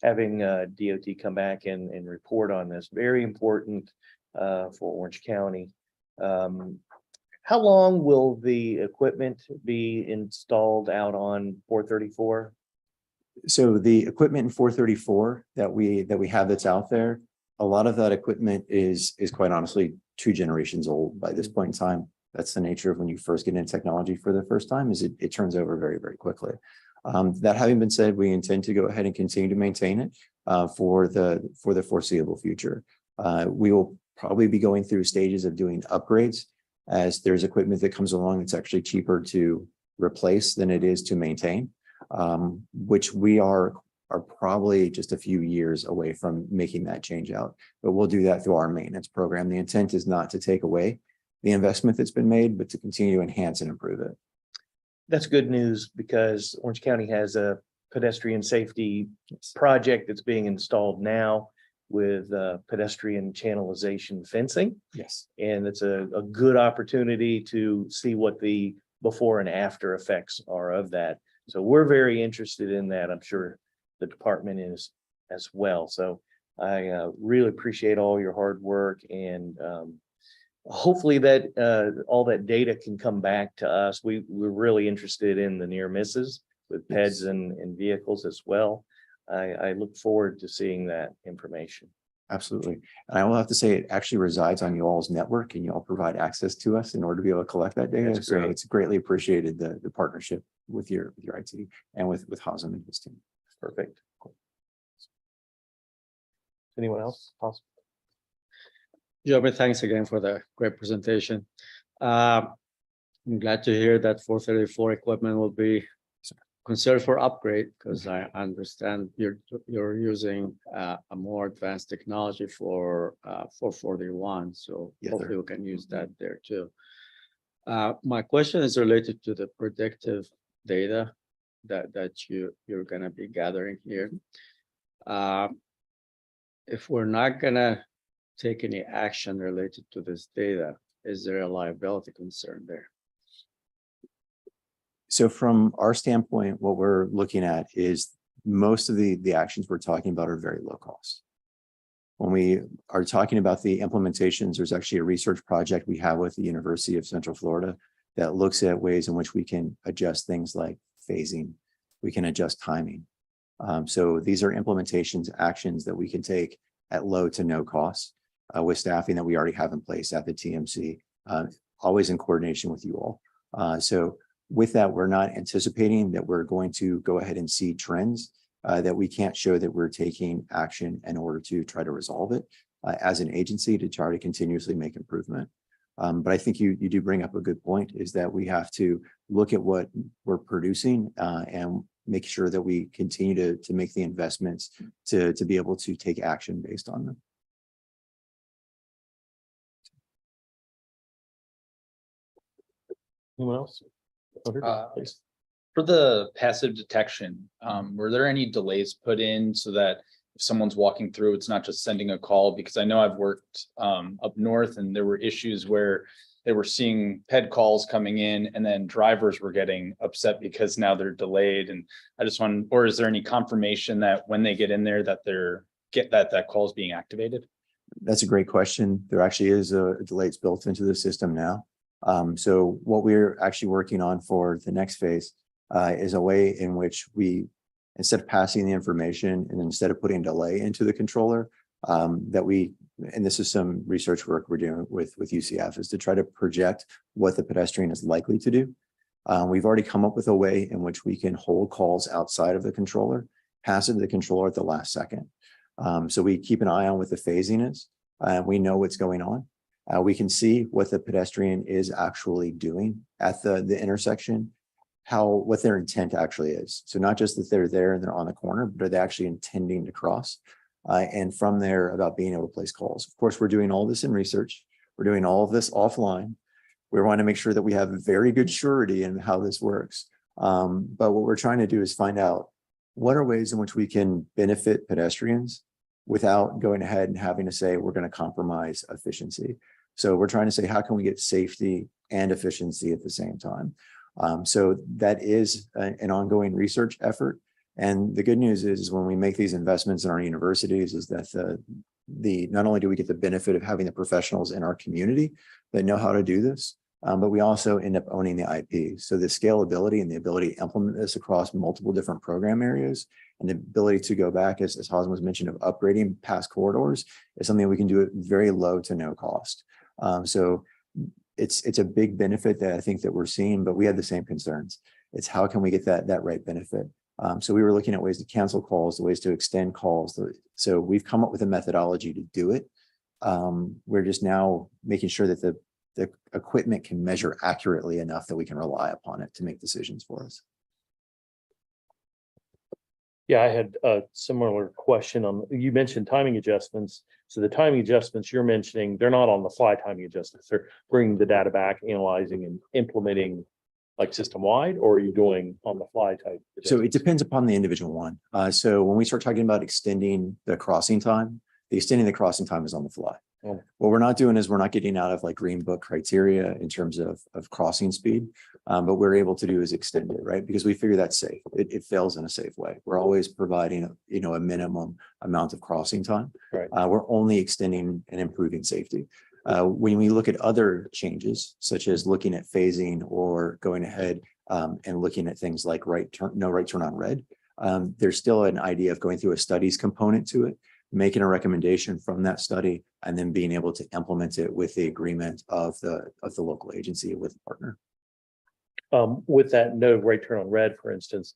having DOT come back and report on this. Very important for Orange County. How long will the equipment be installed out on 434? So the equipment in 434 that we have that's out there, a lot of that equipment is quite honestly 2 generations old by this point in time. That's the nature of when you first get into technology for the first time, is it turns over very, very quickly. That having been said, we intend to go ahead and continue to maintain it for the foreseeable future. We will probably be going through stages of doing upgrades as there's equipment that comes along that's actually cheaper to replace than it is to maintain, which we are probably just a few years away from making that change out. But we'll do that through our maintenance program. The intent is not to take away the investment that's been made, but to continue to enhance and improve it. That's good news because Orange County has a pedestrian safety project that's being installed now with pedestrian channelization fencing. Yes. And it's a good opportunity to see what the before and after effects are of that. So we're very interested in that. I'm sure the department is as well. So I really appreciate all your hard work, and hopefully that all that data can come back to us. We're really interested in the near misses with PEDs and vehicles as well. I look forward to seeing that information. Absolutely. And I will have to say, it actually resides on you all's network and you all provide access to us in order to be able to collect that data. That's So great. it's greatly appreciated, the partnership with your IT and with Hazem and his team. Perfect. Anyone else? Possible? Joby, thanks again for the great presentation. I'm glad to hear that 434 equipment will be considered for upgrade, because I understand you're using a more advanced technology for 441. So Yes, hopefully we can use that there too. My question is related to the predictive data that you're gonna be gathering here. If we're not gonna take any action related to this data, is there a liability concern there? So from our standpoint, what we're looking at is most of the actions we're talking about are very low cost. When we are talking about the implementations, there's actually a research project we have with the University of Central Florida that looks at ways in which we can adjust things like phasing. We can adjust timing. So these are implementations, actions that we can take at low to no cost with staffing that we already have in place at the TMC, always in coordination with you all. So with that, we're not anticipating that we're going to go ahead and see trends that we can't show that we're taking action in order to try to resolve it as an agency to try to continuously make improvement. But I think you do bring up a good point, is that we have to look at what we're producing and make sure that we continue to make the investments to be able to take action based on them. Anyone else? Please. For the passive detection, were there any delays put in so that if someone's walking through, it's not just sending a call? Because I know I've worked up north and there were issues where they were seeing PED calls coming in and then drivers were getting upset because now they're delayed. And I just want, or is there any confirmation that when they get in there that that call is being activated? That's a great question. There actually is a delay that's built into the system now. So what we're actually working on for the next phase is a way in which we, instead of passing the information and instead of putting delay into the controller, and this is some research work we're doing with UCF, is to try to project what the pedestrian is likely to do. We've already come up with a way in which we can hold calls outside of the controller, pass it to the controller at the last second. So we keep an eye on what the phasing is. We know what's going on. We can see what the pedestrian is actually doing at the intersection, what their intent actually is. So not just that they're there and they're on the corner, but are they actually intending to cross? And from there, about being able to place calls. Of course, we're doing all this in research. We're doing all of this offline. We want to make sure that we have very good surety in how this works. But what we're trying to do is find out what are ways in which we can benefit pedestrians without going ahead and having to say we're going to compromise efficiency. So we're trying to say, how can we get safety and efficiency at the same time? So that is an ongoing research effort. And the good news is when we make these investments in our universities is that not only do we get the benefit of having the professionals in our community that know how to do this, but we also end up owning the IP. So the scalability and the ability to implement this across multiple different program areas and the ability to go back, as Hazem was mentioned, of upgrading past corridors is something we can do at very low to no cost. So it's a big benefit that I think that we're seeing, but we have the same concerns. It's how can we get that right benefit? So we were looking at ways to cancel calls, ways to extend calls. So we've come up with a methodology to do it. We're just now making sure that the equipment can measure accurately enough that we can rely upon it to make decisions for us. Yeah, I had a similar question on, you mentioned timing adjustments. So the timing adjustments you're mentioning, they're not on the fly timing adjustments. They're bringing the data back, analyzing and implementing like system wide, or are you doing on the fly type? So it depends upon the individual one. So when we start talking about extending the crossing time, the extending the crossing time is on the fly. Oh. What we're not doing is we're not getting out of like green book criteria in terms of crossing speed, but we're able to do is extend it, right? Because we figure that's safe. It fails in a safe way. We're always providing a minimum amount of crossing time. Right. We're only extending and improving safety. When we look at other changes, such as looking at phasing or going ahead and looking at things like no right turn on red, There's still an idea of going through a studies component to it, making a recommendation from that study, and then being able to implement it with the agreement of the local agency with the partner. With that no right turn on red, for instance,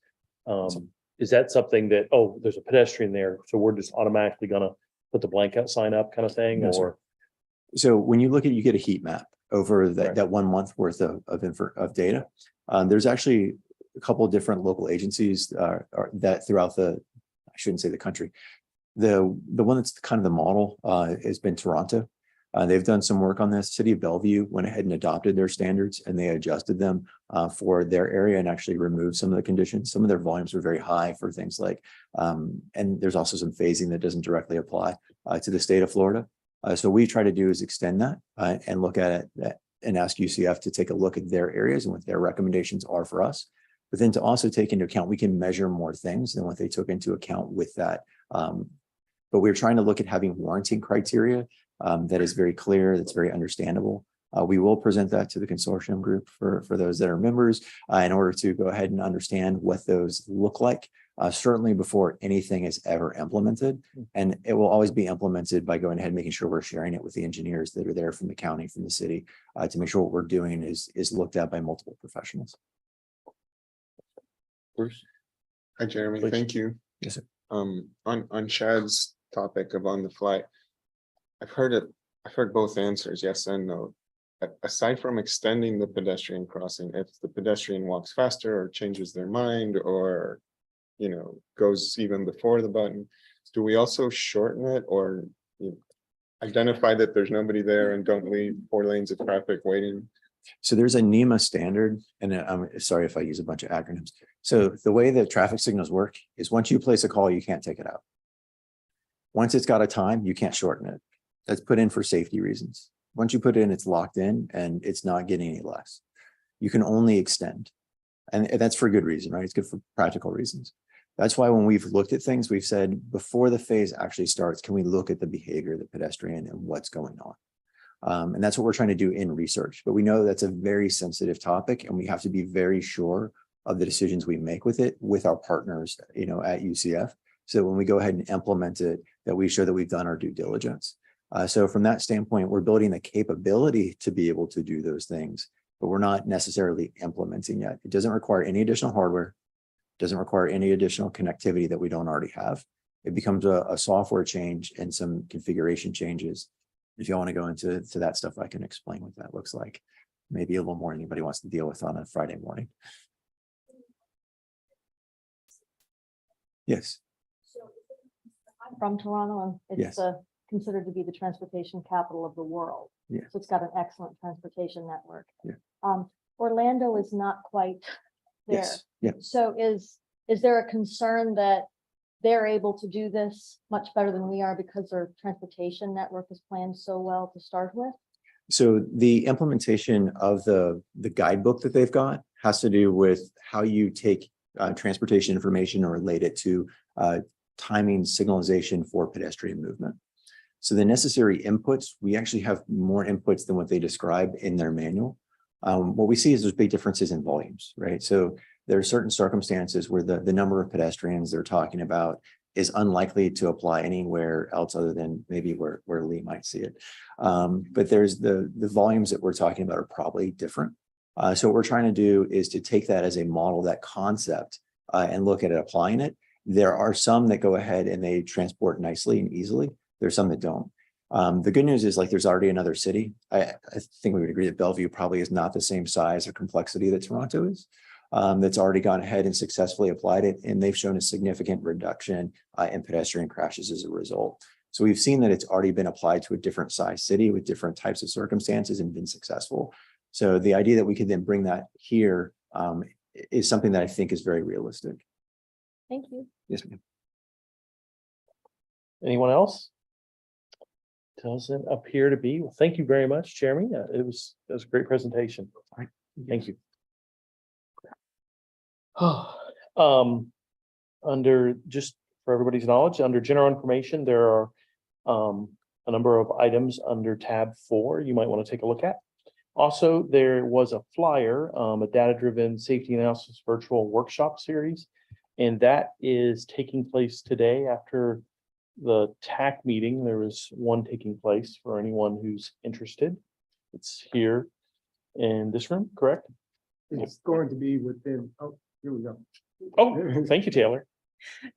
is that something that, oh, there's a pedestrian there, so we're just automatically gonna put the blankout sign up kind of thing, No, sir. or? So when you look at, you get a heat map over Right. that 1 month worth of data. There's actually a couple of different local agencies that throughout I shouldn't say the country. The one that's kind of the model has been Toronto. They've done some work on this. City of Bellevue went ahead and adopted their standards, and they adjusted them for their area and actually removed some of the conditions. Some of their volumes were very high for things like, and there's also some phasing that doesn't directly apply to the state of Florida. So we try to do is extend that and look at it and ask UCF to take a look at their areas and what their recommendations are for us. But then to also take into account, we can measure more things than what they took into account with that. But we're trying to look at having warranting criteria that is very clear, that's very understandable. We will present that to the consortium group for those that are members in order to go ahead and understand what those look like, certainly before anything is ever implemented. And it will always be implemented by going ahead and making sure we're sharing it with the engineers that are there from the county, from the city, to make sure what we're doing is looked at by multiple professionals. Bruce? Hi, Jeremy. Please. Thank you. Yes, sir. On Chad's topic of on the fly, I've heard both answers, yes and no. Aside from extending the pedestrian crossing, if the pedestrian walks faster or changes their mind or, goes even before the button, do we also shorten it or identify that there's nobody there and don't leave 4 lanes of traffic waiting? So there's a NEMA standard, and I'm sorry if I use a bunch of acronyms. So the way that traffic signals work is once you place a call, you can't take it out. Once it's got a time, you can't shorten it. That's put in for safety reasons. Once you put it in, it's locked in and it's not getting any less. You can only extend. And that's for good reason, right? It's good for practical reasons. That's why when we've looked at things, we've said before the phase actually starts, can we look at the behavior of the pedestrian and what's going on? And that's what we're trying to do in research. But we know that's a very sensitive topic, and we have to be very sure of the decisions we make with it with our partners, at UCF. So when we go ahead and implement it, that we show that we've done our due diligence. So from that standpoint, we're building the capability to be able to do those things, but we're not necessarily implementing yet. It doesn't require any additional hardware, doesn't require any additional connectivity that we don't already have. It becomes a software change and some configuration changes. If you want to go into that stuff, I can explain what that looks like. Maybe a little more than anybody wants to deal with on a Friday morning. Yes. I'm from Toronto, and it's considered to be the transportation capital of the world. Yeah. So it's got an excellent transportation network. Yeah. Orlando is not quite there. Yes. Yeah. So is there a concern that they're able to do this much better than we are because their transportation network is planned so well to start with? So the implementation of the guidebook that they've got has to do with how you take transportation information and relate it to timing signalization for pedestrian movement. So the necessary inputs, we actually have more inputs than what they describe in their manual. What we see is there's big differences in volumes, right? So there are certain circumstances where the number of pedestrians they're talking about is unlikely to apply anywhere else other than maybe where Lee might see it. But there's the volumes that we're talking about are probably different. So what we're trying to do is to take that as a model, that concept, and look at it, applying it. There are some that go ahead and they transport nicely and easily. There's some that don't. The good news is there's already another city. I think we would agree that Bellevue probably is not the same size or complexity that Toronto is. That's already gone ahead and successfully applied it. And they've shown a significant reduction in pedestrian crashes as a result. So we've seen that it's already been applied to a different size city with different types of circumstances and been successful. So the idea that we could then bring that here is something that I think is very realistic. Thank you. Yes, ma'am. Anyone else? Doesn't appear to be. Well, thank you very much, Jeremy. It was a great presentation. All right. Thank you. Under, just for everybody's knowledge, under general information, there are a number of items under tab 4 you might want to take a look at. Also, there was a flyer, a data-driven safety analysis virtual workshop series. And that is taking place today after the TAC meeting. There was one taking place for anyone who's interested. It's here in this room, correct? It's going to be within, oh, here we go. Oh, thank you, Taylor.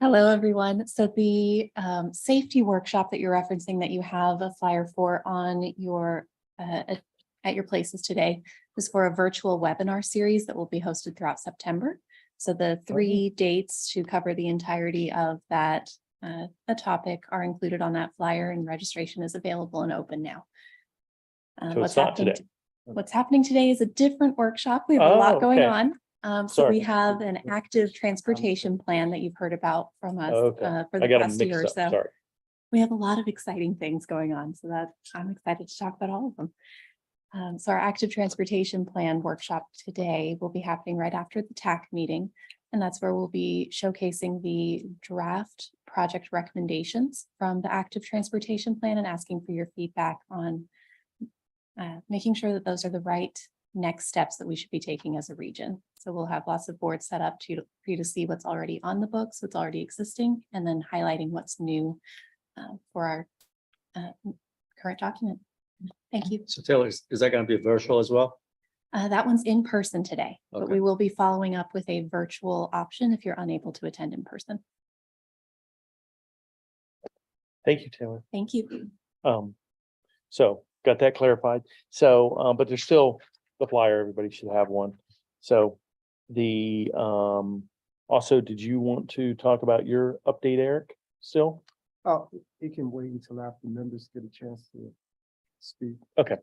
Hello, everyone. So the safety workshop that you're referencing that you have a flyer for on your at your places today is for a virtual webinar series that will be hosted throughout September. So the 3 dates to cover the entirety of that a topic are included on that flyer, and registration is available and open now. So it's not today. What's happening today is a different workshop. We have a Oh, lot going okay. on. So Sorry. we have an active transportation plan that you've heard about from us Okay, for I the got past them year or mixed up, so. sorry. We have a lot of exciting things going on, so that I'm excited to talk about all of them. So our active transportation plan workshop today will be happening right after the TAC meeting. And that's where we'll be showcasing the draft project recommendations from the active transportation plan and asking for your feedback on making sure that those are the right next steps that we should be taking as a region. So we'll have lots of boards set up for you to see what's already on the books, what's already existing, and then highlighting what's new for our current document. Thank you. So Taylor, is that going to be virtual as well? That one's in person today, but Okay. we will be following up with a virtual option if you're unable to attend in person. Thank you, Taylor. Thank you. So got that clarified. So, but there's still the flyer. Everybody should have one. So the, also, did you want to talk about your update, Eric, still? Oh, it can wait until after members get a chance to speak. Okay.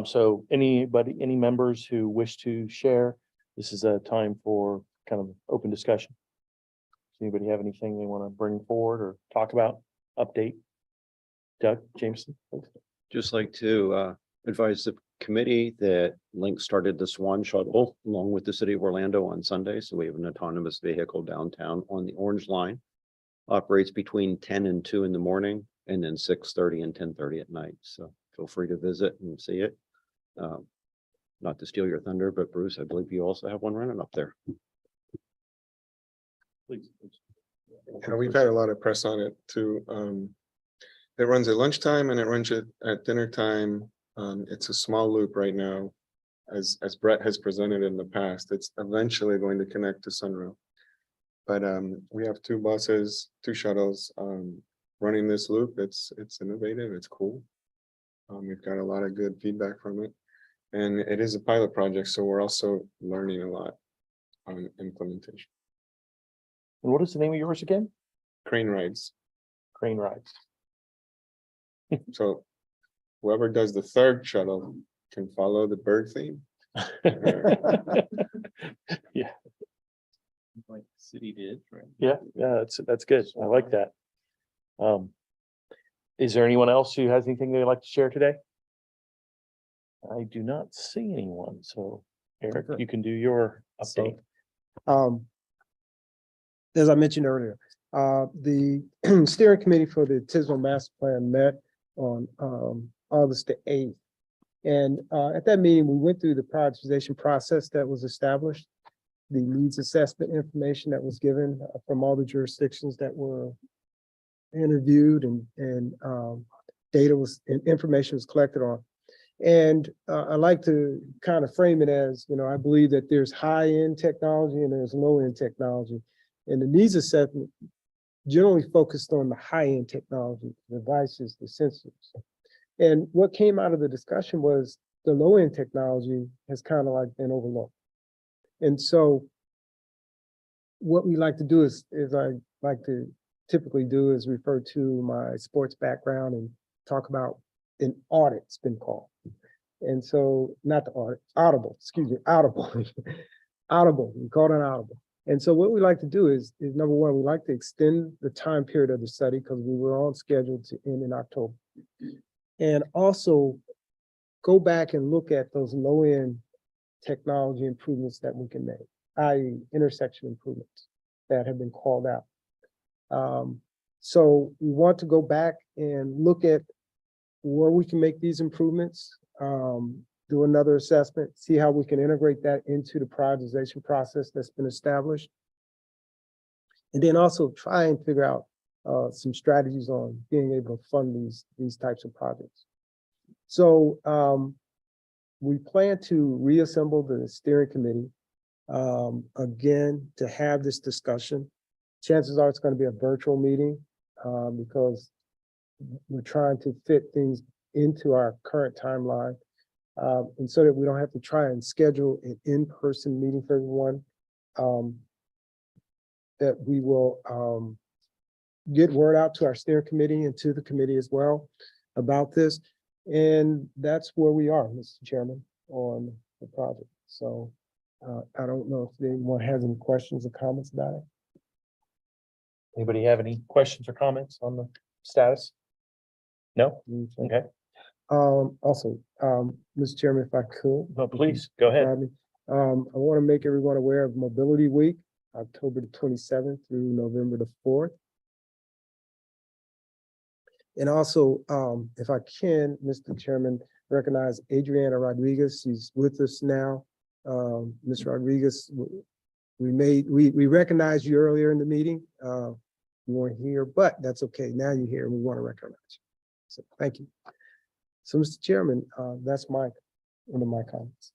So any members who wish to share, this is a time for kind of open discussion. Does anybody have anything they want to bring forward or talk about? Update? Doug Jameson? Please. Just like to advise the committee that Link started the Swan Shuttle along with the city of Orlando on Sunday. So we have an autonomous vehicle downtown on the Orange Line. Operates between 10 and 2 in the morning and then 6:30 and 10:30 at night. So feel free to visit and see it. Not to steal your thunder, but Bruce, I believe you also have one running up there. Please. Yeah, we've had a lot of press on it too. It runs at lunchtime and it runs at dinner time. It's a small loop right now. As Brett has presented in the past, it's eventually going to connect to Sunrail. But we have 2 buses, 2 shuttles running this loop. It's innovative, it's cool. We've got a lot of good feedback from it. And it is a pilot project, so we're also learning a lot on implementation. And what is the name of yours again? Crane rides. Crane Rides. So whoever does the 3rd shuttle can follow the bird theme. Yeah, Like the city did, right? yeah, that's good. I like that. Is there anyone else who has anything they'd like to share today? I do not see anyone, so Eric, you can do your update. As I mentioned earlier, the steering committee for the TSMO master plan met on August the 8th. And at that meeting, we went through the prioritization process that was established, the needs assessment information that was given from all the jurisdictions that were interviewed, and data was and information was collected on. And I like to kind of frame it as, I believe that there's high-end technology and there's low-end technology. And the needs assessment generally focused on the high-end technology, the devices, the sensors. And what came out of the discussion was the low-end technology has kind of like been overlooked. And so what we like to do is I like to typically do is refer to my sports background and talk about an audit, it's been called. And so, not the audit, audible, audible, we call it an audible. And so what we like to do is number one, we like to extend the time period of the study because we were on schedule to end in October. And also go back and look at those low-end technology improvements that we can make, i.e. intersection improvements that have been called out. So we want to go back and look at where we can make these improvements, do another assessment, see how we can integrate that into the prioritization process that's been established. And then also try and figure out some strategies on being able to fund these types of projects. So we plan to reassemble the steering committee again to have this discussion. Chances are it's going to be a virtual meeting because we're trying to fit things into our current timeline. And so that we don't have to try and schedule an in-person meeting for everyone, that we will get word out to our steering committee and to the committee as well about this. And that's where we are, Mr. Chairman, on the project. So I don't know if anyone has any questions or comments about it. Anybody have any questions or comments on the status? No? Okay, Also, Mr. Chairman, if I could. no, please, go ahead. I want to make everyone aware of Mobility Week, October the 27th through November the 4th. And also, if I can, Mr. Chairman, recognize Adriana Rodriguez. She's with us now. Ms. Rodriguez, we recognized you earlier in the meeting. You weren't here, but that's okay. Now you're here and we want to recognize you. So thank you. So, Mr. Chairman, that's one of my comments.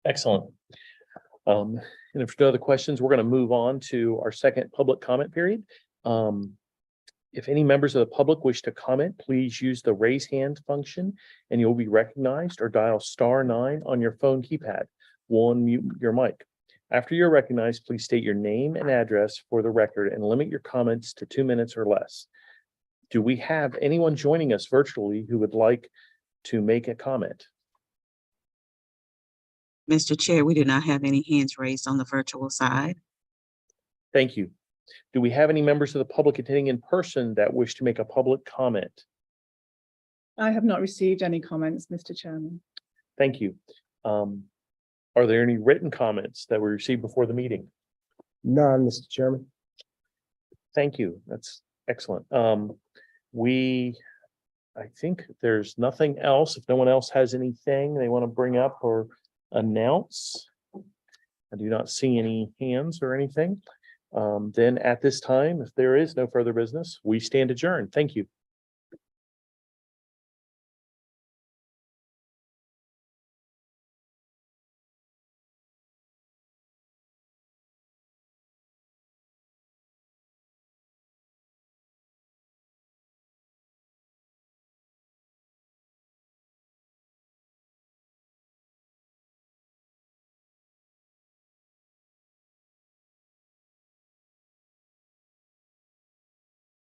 Excellent. And if there's no other questions, we're going to move on to our second public comment period. If any members of the public wish to comment, please use the raise hand function and you'll be recognized, or dial *9 on your phone keypad. We'll unmute your mic. After you're recognized, please state your name and address for the record and limit your comments to 2 minutes or less. Do we have anyone joining us virtually who would like to make a comment? Mr. Chair, we do not have any hands raised on the virtual side. Thank you. Do we have any members of the public attending in person that wish to make a public comment? I have not received any comments, Mr. Chairman. Thank you. Are there any written comments that were received before the meeting? None, Mr. Chairman. Thank you. That's excellent. I think there's nothing else. If no one else has anything they want to bring up or announce, I do not see any hands or anything. Then at this time, if there is no further business, we stand adjourned. Thank you.